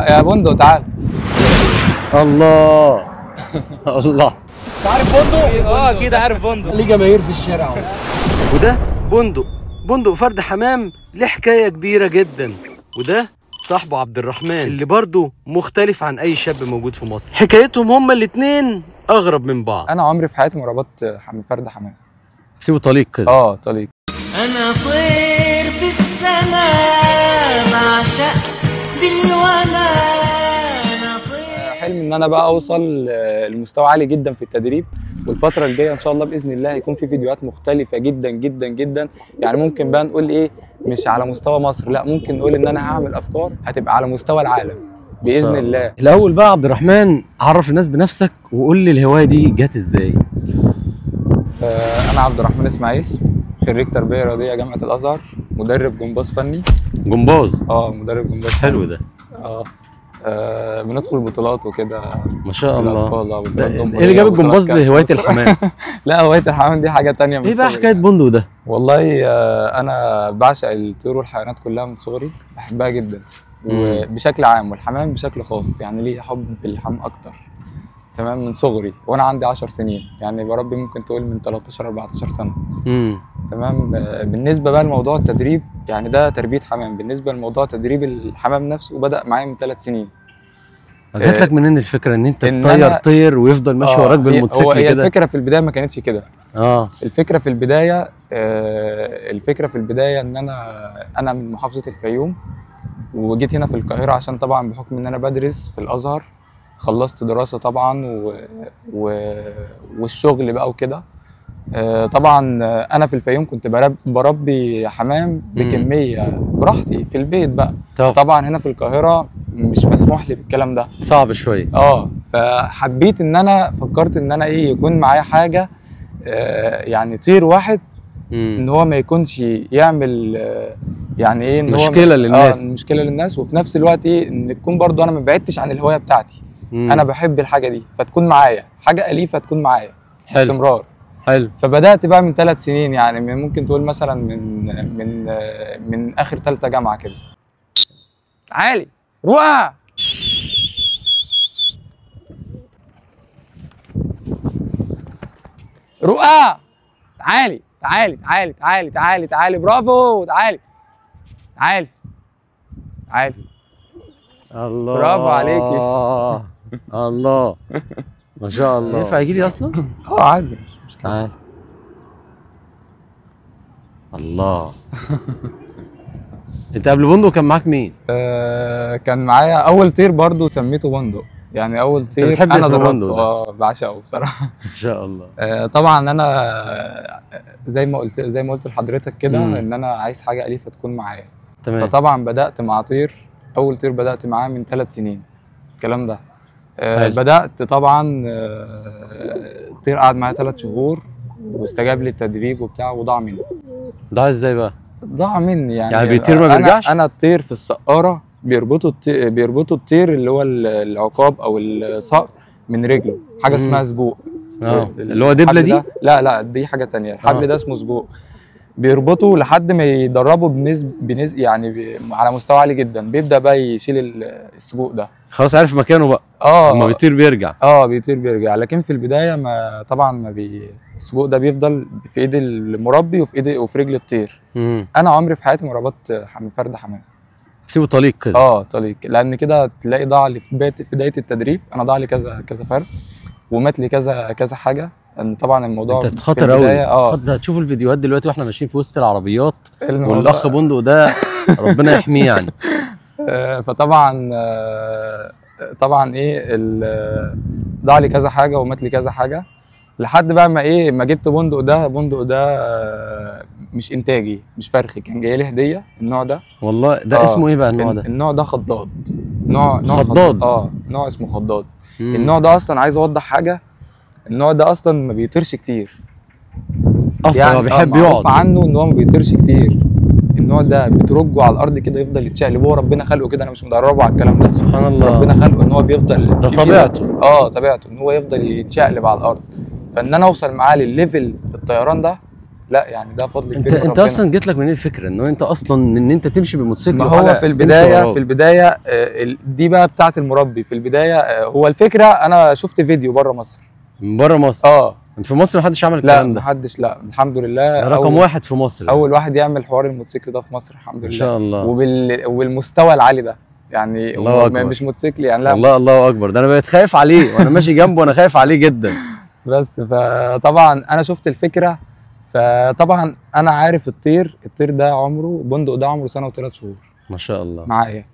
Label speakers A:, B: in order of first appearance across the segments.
A: يا بندق تعال.
B: الله الله.
A: عارف بندق؟ اكيد عارف بندق،
B: ليه جماهير في الشارع.
C: وده بندق فرد حمام ليه حكايه كبيره جدا. وده صاحبه عبد الرحمن اللي برضه مختلف عن اي شاب موجود في مصر. حكايتهم هما الاتنين اغرب من بعض.
A: انا عمري في حياتي ما ربطت فرد حمام.
B: سيبه طليق كده.
A: طليق.
D: انا طير في السماء بعشق بالولا. انا طير.
A: حلم ان انا بقى اوصل لمستوى عالي جدا في التدريب، والفتره الجايه ان شاء الله باذن الله هيكون في فيديوهات مختلفه جدا جدا جدا. يعني ممكن بقى نقول ايه، مش على مستوى مصر، لا ممكن نقول ان انا هعمل افكار هتبقى على مستوى العالم باذن الله.
B: الاول بقى عبد الرحمن، عرف الناس بنفسك وقول لي الهوايه دي جت ازاي.
A: انا عبد الرحمن اسماعيل، خريج تربيه رياضيه جامعه الازهر، مدرب جمباز فني.
B: جمباز؟
A: مدرب جمباز
B: حلو ده.
A: بندخل بطولات وكده
B: ما شاء الله.
A: ايه
B: اللي جاب الجمباز لهوايه الحمام؟
A: لا، هوايه الحمام دي حاجه تانية.
B: ايه بقى حكايه بندق ده؟
A: والله انا بعشق الطيور والحيوانات كلها من صغري، بحبها جدا وبشكل عام، والحمام بشكل خاص. يعني ليه حب الحمام اكتر، تمام، من صغري وانا عندي 10 سنين. يعني بربي ممكن تقول من 13 14 سنه. تمام. بالنسبه بقى لموضوع التدريب، يعني ده تربيه حمام. بالنسبه لموضوع تدريب الحمام نفسه بدأ معايا من 3 سنين.
B: جات لك منين الفكره ان انت تطير طير ويفضل ماشي وراك بالموتوسيكل كده؟
A: هي الفكره في البدايه ما كانتش كده. الفكره في البدايه ان انا من محافظه الفيوم، وجيت هنا في القاهره عشان طبعا بحكم ان انا بدرس في الازهر. خلصت دراسه طبعا والشغل بقى وكده. طبعا انا في الفيوم كنت بربي حمام بكميه براحتي في البيت بقى. طبعا هنا في القاهره مش مسموح لي بالكلام ده،
B: صعب شويه.
A: فحبيت ان انا فكرت ان انا يكون معايا حاجه، يعني طير واحد، ان هو ما يكونش يعمل يعني ايه، ان
B: مشكله للناس.
A: مشكله للناس، وفي نفس الوقت ان تكون برضو انا ما بعدتش عن الهوايه بتاعتي. انا بحب الحاجه دي، فتكون معايا حاجه اليفه تكون معايا باستمرار.
B: حلو.
A: فبدات بقى من 3 سنين، يعني ممكن تقول مثلا من اخر 3 جامعه كده. تعالي روقه. روقه. تعالي تعالي تعالي تعالي تعالي تعالي، برافو. تعالي تعالي تعالي.
B: الله،
A: برافو عليكي.
B: الله ما شاء الله. ينفع يجي لي اصلا؟
A: عادي، مش مشكله.
B: تعال. الله. انت قبل بندق كان معاك مين؟
A: كان معايا اول طير برضو سميته بندق. يعني اول طير
B: بتحب
A: انا
B: اسم
A: دربته.
B: بندق ده؟
A: بعشقه بصراحه.
B: ان شاء الله.
A: طبعا انا زي ما قلت لحضرتك كده، ان انا عايز حاجه اليفه تكون معايا.
B: تمام.
A: فطبعا بدات مع طير. اول طير بدات معاه من 3 سنين الكلام ده. بدات طبعا طير قعد معايا 3 شهور واستجاب لي التدريب وبتاع، وضاع مني.
B: ضاع ازاي بقى؟
A: ضاع مني يعني
B: بيطير ما بيرجعش؟
A: انا الطير في السقاره بيربطوا الطير اللي هو العقاب او الصقر من رجله، حاجه اسمها سبوق.
B: اللي هو دبله دي؟
A: لا دي حاجه تانية. الحبل ده اسمه سبوق. بيربطوا لحد ما يدربوا يعني على مستوى عالي جدا. بيبدا بقى يشيل السبوق ده.
B: خلاص عارف مكانه بقى. لما بيطير بيرجع.
A: بيطير بيرجع. لكن في البدايه السبوق ده بيفضل في ايد المربي وفي رجل الطير. انا عمري في حياتي ما ربطت فرد حمام.
B: سيبه طليق كده.
A: طليق، لان كده تلاقي ضاع لي في بدايه التدريب. انا ضاع لي كذا فرد، ومات لي كذا حاجه. ان طبعا الموضوع
B: انت بتخاطر قوي. هتشوف الفيديوهات دلوقتي واحنا ماشيين في وسط العربيات، والاخ بندق ده ربنا يحميه يعني.
A: فطبعا ايه، ضاع لي كذا حاجه ومات لي كذا حاجه، لحد بقى ما جبت بندق ده مش انتاجي، مش فرخي، كان جاي لي هديه النوع ده.
B: والله ده اسمه ايه بقى النوع ده؟
A: النوع ده خضاد. نوع
B: خضاد.
A: نوع اسمه خضاد. النوع ده اصلا عايز اوضح حاجه، النوع ده اصلا ما بيطيرش كتير
B: اصلا. يعني هو بيحب يقعد
A: عنه ان هو ما بيطيرش كتير. النوع ده بترجه على الارض كده يفضل يتشقلب. هو ربنا خلقه كده، انا مش مدربه على الكلام ده.
B: سبحان الله.
A: ربنا خلقه ان هو بيفضل،
B: ده طبيعته.
A: طبيعته ان هو يفضل يتشقلب على الارض. فان انا اوصل معاه للليفل الطيران ده، لا يعني ده فضل
B: انت
A: كبير من
B: انت
A: ربنا.
B: اصلا جت لك منين الفكره ان انت اصلا ان انت تمشي بالموتوسيكل
A: ما هو
B: وحاجة
A: في
B: تمشي
A: البدايه
B: وراك؟
A: دي بقى بتاعه المربي في البدايه. هو الفكره انا شفت فيديو بره مصر.
B: من بره مصر؟
A: اه
B: في مصر محدش عمل
A: لا
B: الكلام ده؟
A: محدش، لا الحمد لله.
B: ده رقم واحد في مصر يعني.
A: اول واحد يعمل حوار الموتوسيكل ده في مصر الحمد لله.
B: ما شاء الله.
A: والمستوى العالي ده يعني
B: الله أكبر.
A: مش موتوسيكل يعني، لا
B: والله الله اكبر، ده انا بقيت خايف عليه وانا ماشي جنبه، وانا خايف عليه جدا.
A: بس فطبعا انا شفت الفكره، فطبعا انا عارف الطير ده عمره بندق، ده عمره سنه و3 شهور
B: ما شاء الله.
A: معايا.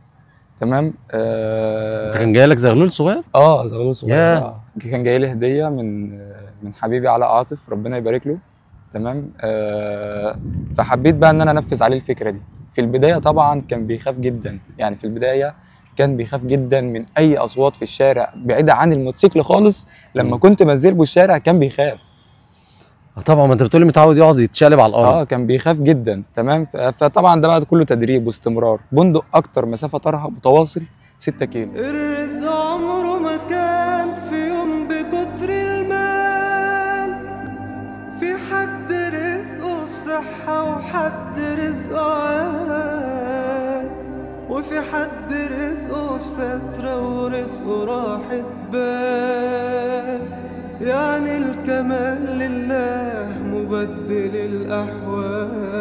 A: تمام.
B: انت كان جاي لك زغلول صغير؟
A: زغلول صغير.
B: ياه.
A: كان جاي لي هديه من حبيبي علاء عاطف، ربنا يبارك له. تمام. فحبيت بقى ان انا انفذ عليه الفكره دي. في البدايه طبعا كان بيخاف جدا، يعني في البدايه كان بيخاف جدا من اي اصوات في الشارع بعيده عن الموتوسيكل خالص. لما كنت بنزل به الشارع كان بيخاف.
B: طبعا، ما انت بتقولي متعود يقعد يتشقلب على الارض.
A: كان بيخاف جدا. تمام. فطبعا ده بقى كله تدريب واستمرار. بندق اكتر مسافه طارها متواصل 6 كيلو.
D: الرزق عمره ما كان في يوم بكتر المال، في حد رزقه في صحة وحد رزقه عال، وفي حد رزقه في سترة ورزقه راحة بال. يعني الكمال لله مبدل الأحوال،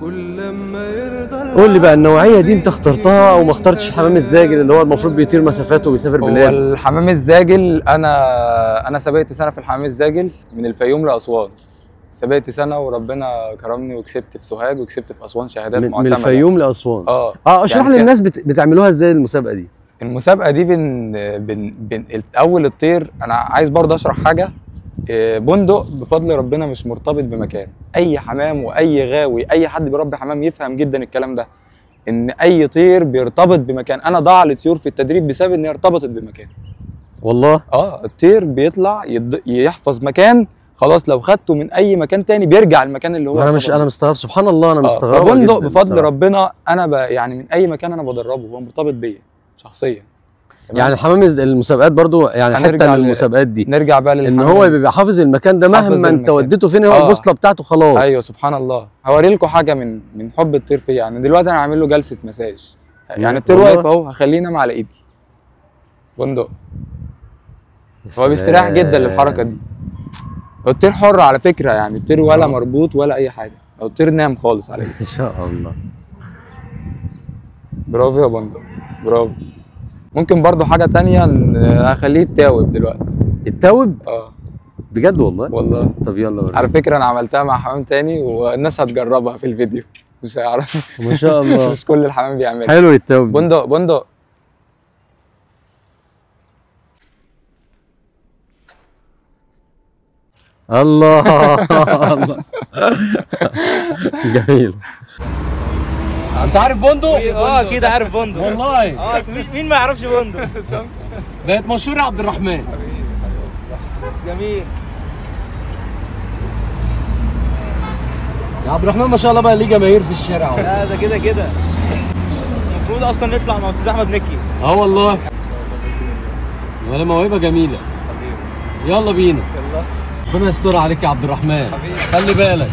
D: كل لما يرضى.
B: قول لي بقى النوعيه دي انت اخترتها او ما اخترتش الحمام الزاجل اللي هو المفروض بيطير مسافات وبيسافر
A: هو
B: بلاد؟
A: الحمام الزاجل انا سبقت سنه في الحمام الزاجل من الفيوم لاسوان. سبقت سنه وربنا كرمني وكسبت في سوهاج وكسبت في اسوان شهادات
B: من
A: معتمده.
B: الفيوم لاسوان. اشرح
A: يعني
B: للناس بتعملوها ازاي المسابقه دي؟
A: المسابقه دي اول الطير انا عايز برضه اشرح حاجه. بندق بفضل ربنا مش مرتبط بمكان. اي حمام واي غاوي، اي حد بيربي حمام يفهم جدا الكلام ده، ان اي طير بيرتبط بمكان. انا ضاع لي طيور في التدريب بسبب ان هي ارتبطت بمكان.
B: والله
A: الطير بيطلع يحفظ مكان، خلاص لو خدته من اي مكان تاني بيرجع المكان اللي هو
B: انا مستغرب، سبحان الله، انا مستغرب.
A: فبندق بفضل ربنا انا يعني من اي مكان انا بدربه هو مرتبط بيا شخصيا.
B: يعني الحمام المسابقات برضو يعني حتى المسابقات دي
A: نرجع بقى
B: ان هو بيبقى حافظ المكان ده مهما انت وديته فين، هو البوصله بتاعته خلاص.
A: ايوه سبحان الله. هوري لكم حاجه من حب الطير فيا. يعني دلوقتي انا عامل له جلسه مساج، يعني الطير واقف اهو، هخليه ينام على ايدي. بندق هو بيستريح جدا للحركه دي. الطير حر على فكره، يعني الطير ولا مربوط ولا اي حاجه، لو الطير نام خالص على ايدي.
B: ان شاء الله.
A: برافو يا بندق، برافو. ممكن برضو حاجة تانية ان اخليه يتاوب دلوقتي.
B: يتاوب؟ بجد والله؟
A: والله.
B: طب يلا وريني.
A: على فكرة انا عملتها مع حمام تاني والناس هتجربها في الفيديو، مش هيعرف.
B: ما شاء الله.
A: مش كل الحمام بيعملها.
B: حلو يتاوب.
A: بندق
B: الله الله. جميل. انت عارف بندق؟
E: اكيد عارف بندق
B: والله.
E: مين ما يعرفش بندق؟
B: بقت مشهور يا عبد الرحمن.
E: جميل
B: يا عبد الرحمن ما شاء الله بقى ليه جماهير في الشارع اهو.
E: لا ده كده المفروض اصلا نطلع مع استاذ احمد مكي.
B: والله. ولا موهبه جميله. يلا بينا. ربنا يستر عليك يا عبد الرحمن. خلي بالك.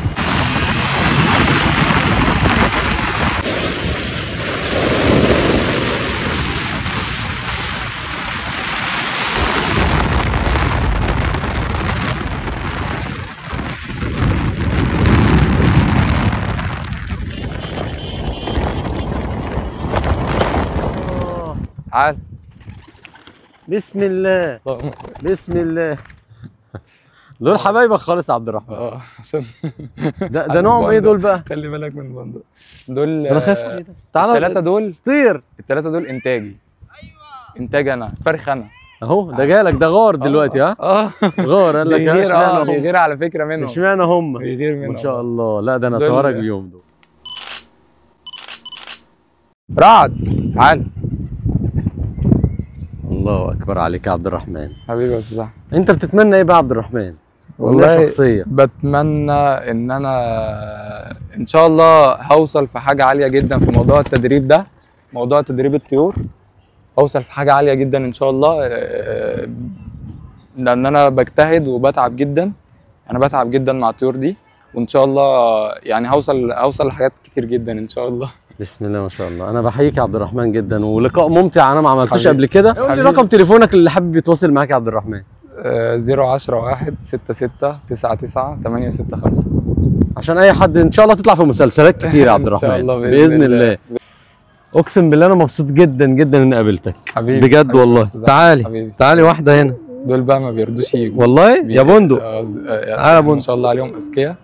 A: تعال.
B: بسم الله بسم الله. دول حبايبك خالص يا عبد الرحمن.
A: عشان
B: ده نوعهم ايه دول بقى؟
A: خلي بالك من بندق. دول
B: انا خايف عليه ده. تعالى
A: الثلاثة دول
B: طير.
A: الثلاثة دول انتاجي. انتاج انا، فرخ انا.
B: اهو ده جالك ده غار دلوقتي. غار قال لك
A: بيغير على فكرة منهم.
B: اشمعنى هم؟
A: بيغير منهم
B: ما شاء الله. لا ده انا صورك بيهم دول.
A: رعد تعال.
B: الله اكبر عليك يا عبد الرحمن.
A: حبيبي يا استاذ احمد.
B: انت بتتمنى ايه بقى يا عبد الرحمن؟
A: والله
B: شخصيا
A: بتمنى ان انا ان شاء الله هوصل في حاجه عاليه جدا في موضوع التدريب ده، موضوع تدريب الطيور. هوصل في حاجه عاليه جدا ان شاء الله، لان انا بجتهد وبتعب جدا. انا بتعب جدا مع الطيور دي. وان شاء الله يعني هوصل لحاجات كتير جدا ان شاء الله.
B: بسم الله ما شاء الله. انا بحييك يا عبد الرحمن جدا، ولقاء ممتع انا ما عملتوش
A: حبيبي.
B: قبل كده. قول لي
A: حبيبي.
B: رقم تليفونك اللي حابب يتواصل معاك يا عبد الرحمن.
A: 010 1 66 99 865.
B: عشان اي حد ان شاء الله تطلع في مسلسلات كتير يا عبد
A: إن شاء
B: الرحمن
A: الله
B: باذن الله. اقسم بالله انا مبسوط جدا جدا اني قابلتك
A: حبيبي
B: بجد
A: حبيبي
B: والله.
A: أستاذ
B: تعالي
A: حبيبي.
B: تعالي واحده هنا
A: دول بقى ما بيرضوش يجوا
B: والله يا بندق.
A: تعالى بندق. ما شاء الله عليهم اذكياء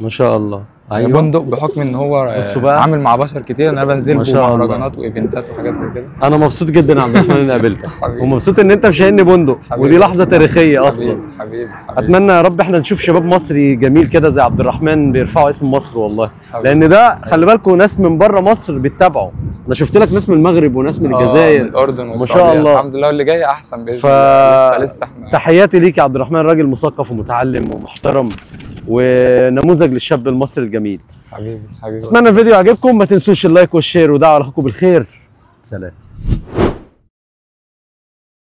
B: ما شاء الله.
A: ايوه بندق بحكم ان هو عامل مع بشر كتير، انا بنزل مهرجانات وايفنتات وحاجات زي كده.
B: انا مبسوط جدا يا عبد الرحمن اني قابلتك ومبسوط ان انت مشاهدني بندق، ودي لحظه تاريخيه اصلا.
A: حبيبي
B: اتمنى يا رب احنا نشوف شباب مصري جميل كده زي عبد الرحمن بيرفعوا اسم مصر والله.
A: حبيبي.
B: لان ده خلي بالكم ناس من بره مصر بيتابعوا. انا شفت لك ناس من المغرب وناس من الجزائر
A: من الاردن
B: ما شاء الله.
A: الحمد لله واللي جاي احسن باذن الله. لسه احنا
B: تحياتي ليك يا عبد الرحمن، راجل مثقف ومتعلم ومحترم ونموذج للشاب المصري الجميل.
A: حبيبي.
B: اتمنى الفيديو يعجبكم، ما تنسوش اللايك والشير ودعوا على اخوكم بالخير. سلام.